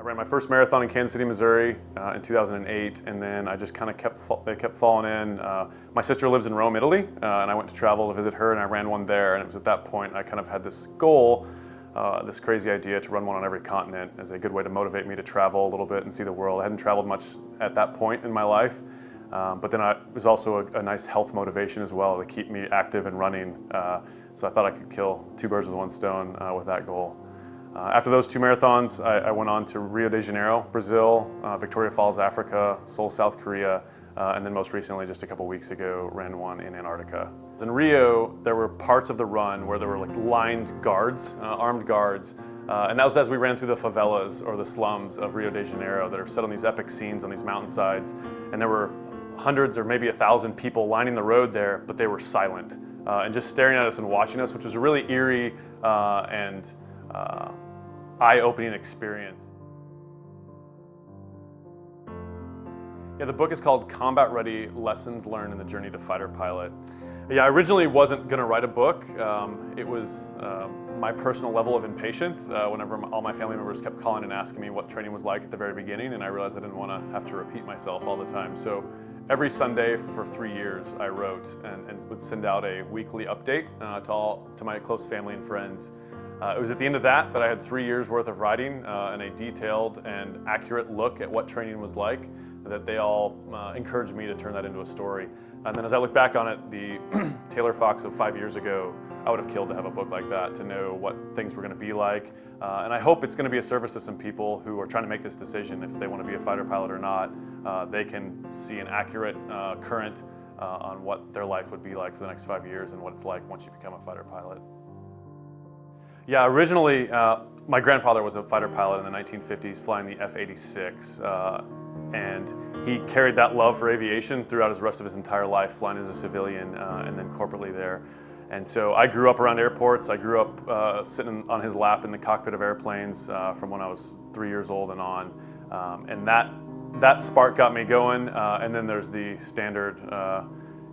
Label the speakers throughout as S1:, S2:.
S1: ran my first marathon in Kansas City, Missouri in 2008, and then I just kind of kept falling in. My sister lives in Rome, Italy, and I went to travel to visit her, and I ran one there, and it was at that point I kind of had this goal, this crazy idea to run one on every continent as a good way to motivate me to travel a little bit and see the world. I hadn't traveled much at that point in my life, but then it was also a nice health motivation as well to keep me active and running, so I thought I could kill two birds with one stone with that goal. After those two marathons, I went on to Rio de Janeiro, Brazil, Victoria Falls, Africa, Seoul, South Korea, and then most recently, just a couple weeks ago, ran one in Antarctica. In Rio, there were parts of the run where there were like lined guards, armed guards, and that was as we ran through the favelas or the slums of Rio de Janeiro that are set on these epic scenes on these mountainsides, and there were hundreds or maybe 1,000 people lining the road there, but they were silent and just staring at us and watching us, which was a really eerie and eye-opening experience. Yeah, the book is called Combat Ready: Lessons Learned in the Journey to Fighter Pilot. Yeah, I originally wasn't going to write a book. It was my personal level of impatience whenever all my family members kept calling and asking me what training was like at the very beginning, and I realized I didn't want to have to repeat myself all the time. So every Sunday for 3 years I wrote and would send out a weekly update to my close family and friends. It was at the end of that I had 3 years worth of writing and a detailed and accurate look at what training was like, that they all encouraged me to turn that into a story. And then as I look back on it, the Taylor Fox of 5 years ago, I would have killed to have a book like that, to know what things were going to be like. And I hope it's going to be a service to some people who are trying to make this decision if they want to be a fighter pilot or not. They can see an accurate current on what their life would be like for the next 5 years and what it's like once you become a fighter pilot. Yeah, originally my grandfather was a fighter pilot in the 1950s flying the F-86, and he carried that love for aviation throughout the rest of his entire life, flying as a civilian and then corporately there. And so I grew up around airports. I grew up sitting on his lap in the cockpit of airplanes from when I was 3 years old and on, and that spark got me going. And then there's the standard,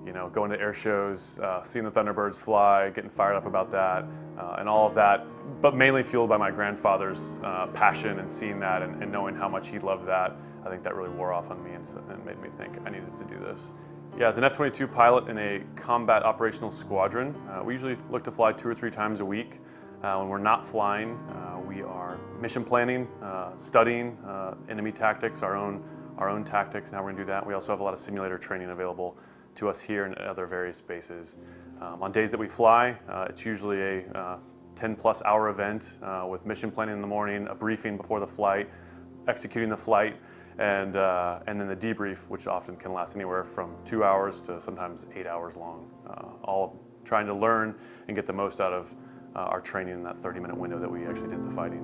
S1: you know, going to air shows, seeing the Thunderbirds fly, getting fired up about that, and all of that, but mainly fueled by my grandfather's passion and seeing that and knowing how much he loved that. I think that really wore off on me and made me think I needed to do this. Yeah, as an F-22 pilot in a combat operational squadron, we usually look to fly 2 or 3 times a week. When we're not flying, we are mission planning, studying enemy tactics, our own tactics, and how we're going to do that. We also have a lot of simulator training available to us here and at other various bases. On days that we fly, it's usually a 10+ hour event with mission planning in the morning, a briefing before the flight, executing the flight, and then the debrief, which often can last anywhere from 2 hours to sometimes 8 hours long, all trying to learn and get the most out of our training in that 30-minute window that we actually did the fighting.